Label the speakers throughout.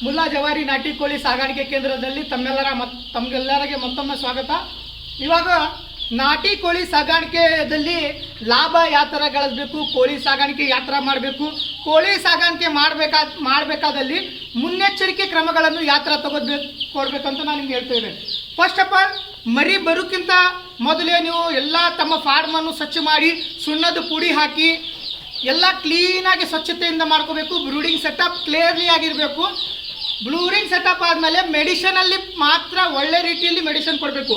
Speaker 1: ಮುಲ್ಲಾ ಜವಾರಿ ನಾಟಿ ಕೋಳಿ ಸಾಗಾಣಿಕೆ ಕೇಂದ್ರದಲ್ಲಿ ತಮ್ಗೆಲ್ಲರಿಗೆ ಮತ್ತೊಮ್ಮೆ ಸ್ವಾಗತ. ಇವಾಗ ನಾಟಿ ಕೋಳಿ ಸಾಗಾಣಿಕೆಯಲ್ಲಿ ಲಾಭ ಯಾವ ಥರ ಗಳಿಸಬೇಕು, ಕೋಳಿ ಸಾಗಾಣಿಕೆ ಯಾವ ಥರ ಮಾಡಬೇಕು, ಕೋಳಿ ಸಾಗಾಣಿಕೆ ಮಾಡಬೇಕಾದಲ್ಲಿ ಮುನ್ನೆಚ್ಚರಿಕೆ ಕ್ರಮಗಳನ್ನು ಯಾವ ಥರ ಕೊಡಬೇಕಂತ ನಾನು ನಿಮ್ಗೆ ಹೇಳ್ತೇನೆ. ಫಸ್ಟ್ ಆಫ್ ಆಲ್ ಮರಿ ಬರೋಕ್ಕಿಂತ ಮೊದಲೇ ನೀವು ಎಲ್ಲ ತಮ್ಮ ಫಾರ್ಮನ್ನು ಸ್ವಚ್ಛ ಮಾಡಿ ಸುಣ್ಣದ ಪುಡಿ ಹಾಕಿ ಎಲ್ಲ ಕ್ಲೀನಾಗಿ ಸ್ವಚ್ಛತೆಯಿಂದ ಮಾಡ್ಕೋಬೇಕು. ಬ್ರೂಡಿಂಗ್ ಸೆಟಪ್ ಕ್ಲಿಯರ್ಲಿ ಆಗಿರಬೇಕು. ಬ್ಲೂರಿಂಗ್ ಸೆಟಪ್ ಆದಮೇಲೆ ಮೆಡಿಷನಲ್ಲಿ ಮಾತ್ರ ಒಳ್ಳೆ ರೀತಿಯಲ್ಲಿ ಮೆಡಿಷನ್ ಕೊಡಬೇಕು.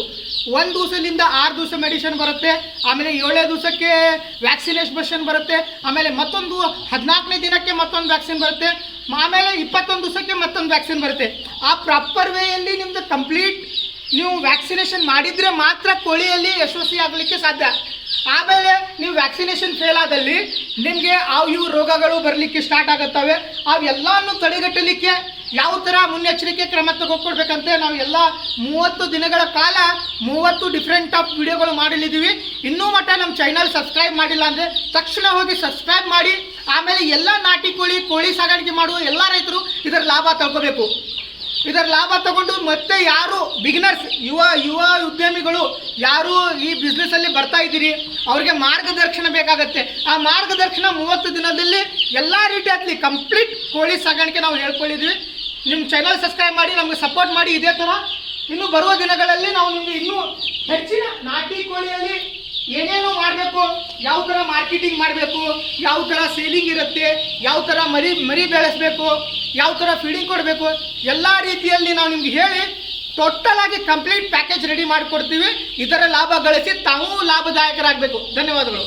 Speaker 1: 1 ದಿವಸದಿಂದ 6 ದಿವಸ ಮೆಡಿಷನ್ ಬರುತ್ತೆ, ಆಮೇಲೆ 7ನೇ ದಿವಸಕ್ಕೆ ವ್ಯಾಕ್ಸಿನೇಷನ್ ಬರುತ್ತೆ, ಆಮೇಲೆ ಮತ್ತೊಂದು 14ನೇ ದಿನಕ್ಕೆ ಮತ್ತೊಂದು ವ್ಯಾಕ್ಸಿನ್ ಬರುತ್ತೆ, ಆಮೇಲೆ 21 ದಿವಸಕ್ಕೆ ಮತ್ತೊಂದು ವ್ಯಾಕ್ಸಿನ್ ಬರುತ್ತೆ. ಆ ಪ್ರಾಪರ್ ವೇಯಲ್ಲಿ ನಿಮ್ಮದು ಕಂಪ್ಲೀಟ್ ನೀವು ವ್ಯಾಕ್ಸಿನೇಷನ್ ಮಾಡಿದರೆ ಮಾತ್ರ ಕೋಳಿಯಲ್ಲಿ ಯಶಸ್ವಿ ಆಗಲಿಕ್ಕೆ ಸಾಧ್ಯ. ಆಮೇಲೆ ನೀವು ವ್ಯಾಕ್ಸಿನೇಷನ್ ಫೇಲ್ ಆದಲ್ಲಿ ನಿಮಗೆ ಇವು ರೋಗಗಳು ಬರಲಿಕ್ಕೆ ಸ್ಟಾರ್ಟ್ ಆಗುತ್ತವೆ. ಅವೆಲ್ಲವನ್ನು ತಡೆಗಟ್ಟಲಿಕ್ಕೆ ಯಾವ ಥರ ಮುನ್ನೆಚ್ಚರಿಕೆ ಕ್ರಮ ತಗೊಳ್ಬೇಕಂತೆ ನಾವು ಎಲ್ಲ 30 ದಿನಗಳ ಕಾಲ 30 ಡಿಫ್ರೆಂಟ್ ಆಫ್ ವಿಡಿಯೋಗಳು ಮಾಡಲಿದ್ದೀವಿ. ಇನ್ನೂ ಮಟ್ಟ ನಮ್ಮ ಚಾನಲ್ ಸಬ್ಸ್ಕ್ರೈಬ್ ಮಾಡಿಲ್ಲ ಅಂದರೆ ತಕ್ಷಣ ಹೋಗಿ ಸಬ್ಸ್ಕ್ರೈಬ್ ಮಾಡಿ. ಆಮೇಲೆ ಎಲ್ಲ ನಾಟಿ ಕೋಳಿ ಸಾಗಾಣಿಕೆ ಮಾಡುವ ಎಲ್ಲ ರೈತರು ಇದರ ಲಾಭ ತಗೋಬೇಕು. ಇದರ ಲಾಭ ತಗೊಂಡು ಮತ್ತೆ ಯಾರು ಬಿಗಿನರ್ಸ್ ಯುವ ಉದ್ಯಮಿಗಳು ಯಾರು ಈ ಬಿಸ್ನೆಸ್ಸಲ್ಲಿ ಬರ್ತಾ ಇದ್ದೀರಿ ಅವ್ರಿಗೆ ಮಾರ್ಗದರ್ಶನ ಬೇಕಾಗತ್ತೆ. ಆ ಮಾರ್ಗದರ್ಶನ 30 ದಿನದಲ್ಲಿ ಎಲ್ಲ ರೀತಿಯಲ್ಲಿ ಕಂಪ್ಲೀಟ್ ಕೋಳಿ ಸಾಗಾಣಿಕೆ ನಾವು ಹೇಳ್ಕೊಂಡಿದ್ವಿ. ನಿಮ್ಮ ಚಾನಲ್ ಸಬ್ಸ್ಕ್ರೈಬ್ ಮಾಡಿ, ನಮಗೆ ಸಪೋರ್ಟ್ ಮಾಡಿ. ಇದೇ ಥರ ಇನ್ನು ಬರುವ ದಿನಗಳಲ್ಲಿ ನಾವು ನಿಮಗೆ ಇನ್ನೂ ಹೆಚ್ಚಿನ ನಾಟಿ ಕೋಳಿಯಲ್ಲಿ ಏನೇನು ಮಾಡಬೇಕು, ಯಾವ ಥರ ಮಾರ್ಕೆಟಿಂಗ್ ಮಾಡಬೇಕು, ಯಾವ ಥರ ಸೇಲಿಂಗ್ ಇರುತ್ತೆ, ಯಾವ ಥರ ಮರಿ ಬೆಳೆಸಬೇಕು, ಯಾವ ಥರ ಫೀಡಿಂಗ್ ಕೊಡಬೇಕು, ಎಲ್ಲ ರೀತಿಯಲ್ಲಿ ನಾವು ನಿಮ್ಗೆ ಹೇಳಿ ಟೋಟಲ್ ಆಗಿ ಕಂಪ್ಲೀಟ್ ಪ್ಯಾಕೇಜ್ ರೆಡಿ ಮಾಡಿಕೊಡ್ತೀವಿ. ಇದರ ಲಾಭ ಗಳಿಸಿ ತಾವು ಲಾಭದಾಯಕರಾಗಬೇಕು. ಧನ್ಯವಾದಗಳು.